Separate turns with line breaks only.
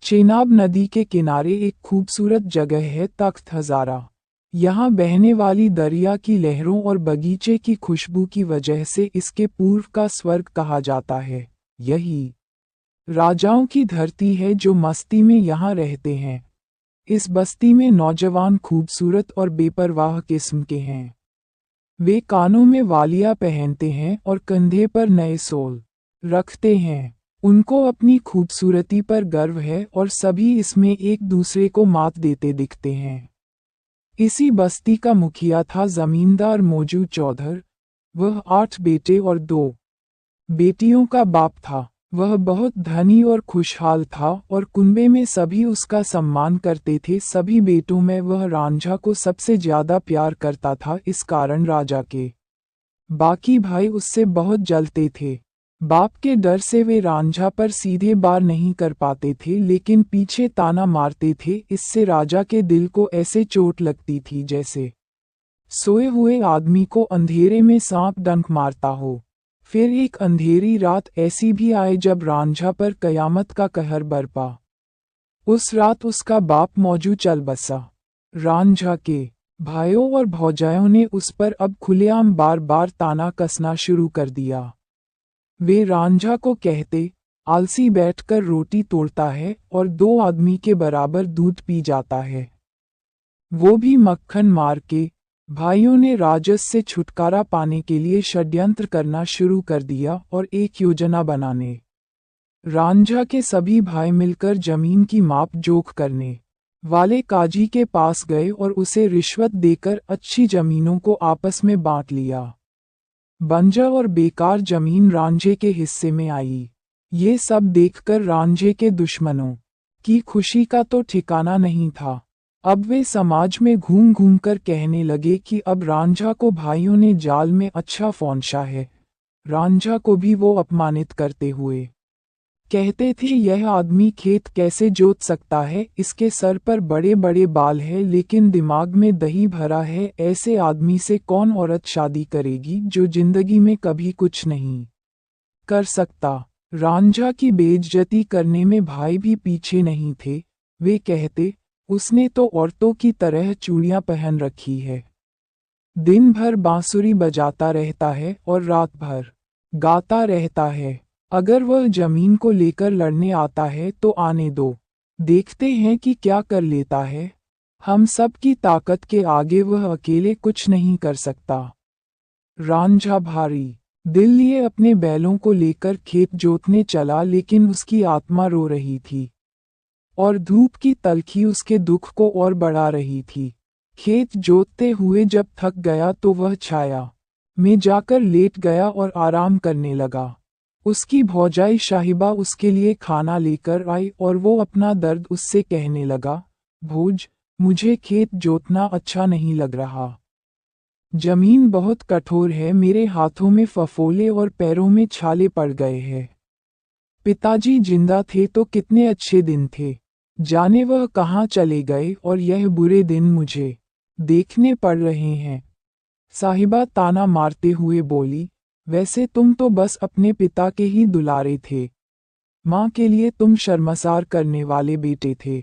चेनाब नदी के किनारे एक खूबसूरत जगह है तख्त हज़ारा। यहाँ बहने वाली दरिया की लहरों और बगीचे की खुशबू की वजह से इसके पूर्व का स्वर्ग कहा जाता है। यही राजाओं की धरती है जो मस्ती में यहाँ रहते हैं। इस बस्ती में नौजवान खूबसूरत और बेपरवाह किस्म के हैं। वे कानों में वालियां पहनते हैं और कंधे पर नए सोल रखते हैं। उनको अपनी खूबसूरती पर गर्व है और सभी इसमें एक दूसरे को मात देते दिखते हैं। इसी बस्ती का मुखिया था जमींदार मौजू चौधर। वह 8 बेटे और 2 बेटियों का बाप था। वह बहुत धनी और खुशहाल था और कुनबे में सभी उसका सम्मान करते थे। सभी बेटों में वह रांझा को सबसे ज्यादा प्यार करता था। इस कारण राजा के बाकी भाई उससे बहुत जलते थे। बाप के डर से वे रांझा पर सीधे वार नहीं कर पाते थे, लेकिन पीछे ताना मारते थे। इससे राजा के दिल को ऐसे चोट लगती थी जैसे सोए हुए आदमी को अंधेरे में सांप डंक मारता हो। फिर एक अंधेरी रात ऐसी भी आई जब रांझा पर कयामत का कहर बरपा। उस रात उसका बाप मौजू चल बसा। रांझा के भाइयों और भौजाइयों ने उस पर अब खुलेआम बार बार ताना कसना शुरू कर दिया। वे रांझा को कहते, आलसी बैठकर रोटी तोड़ता है और 2 आदमी के बराबर दूध पी जाता है, वो भी मक्खन मार के। भाइयों ने राजस से छुटकारा पाने के लिए षड्यंत्र करना शुरू कर दिया और एक योजना बनाने। रांझा के सभी भाई मिलकर जमीन की माप जोख करने वाले काजी के पास गए और उसे रिश्वत देकर अच्छी जमीनों को आपस में बांट लिया। बंजर और बेकार जमीन रांझे के हिस्से में आई। ये सब देखकर रांझे के दुश्मनों की खुशी का तो ठिकाना नहीं था। अब वे समाज में घूम घूम कर कहने लगे कि अब रांझा को भाइयों ने जाल में अच्छा फौंसा है। रांझा को भी वो अपमानित करते हुए कहते थे, यह आदमी खेत कैसे जोत सकता है, इसके सर पर बड़े बड़े बाल है लेकिन दिमाग में दही भरा है। ऐसे आदमी से कौन औरत शादी करेगी जो जिंदगी में कभी कुछ नहीं कर सकता। रांझा की बेइज्जती करने में भाई भी पीछे नहीं थे। वे कहते, उसने तो औरतों की तरह चूड़ियां पहन रखी है, दिन भर बांसुरी बजाता रहता है और रात भर गाता रहता है। अगर वह जमीन को लेकर लड़ने आता है तो आने दो, देखते हैं कि क्या कर लेता है। हम सब की ताकत के आगे वह अकेले कुछ नहीं कर सकता। रांझा भारी दिल लिए अपने बैलों को लेकर खेत जोतने चला, लेकिन उसकी आत्मा रो रही थी और धूप की तलखी उसके दुख को और बढ़ा रही थी। खेत जोतते हुए जब थक गया तो वह छाया में जाकर लेट गया और आराम करने लगा। उसकी भौजाई शाहिबा उसके लिए खाना लेकर आई और वो अपना दर्द उससे कहने लगा, भोज, मुझे खेत जोतना अच्छा नहीं लग रहा। जमीन बहुत कठोर है, मेरे हाथों में फफोले और पैरों में छाले पड़ गए हैं। पिताजी जिंदा थे तो कितने अच्छे दिन थे, जाने वह कहाँ चले गए और यह बुरे दिन मुझे देखने पड़ रहे हैं। साहिबा ताना मारते हुए बोली, वैसे तुम तो बस अपने पिता के ही दुलारे थे। माँ के लिए तुम शर्मसार करने वाले बेटे थे।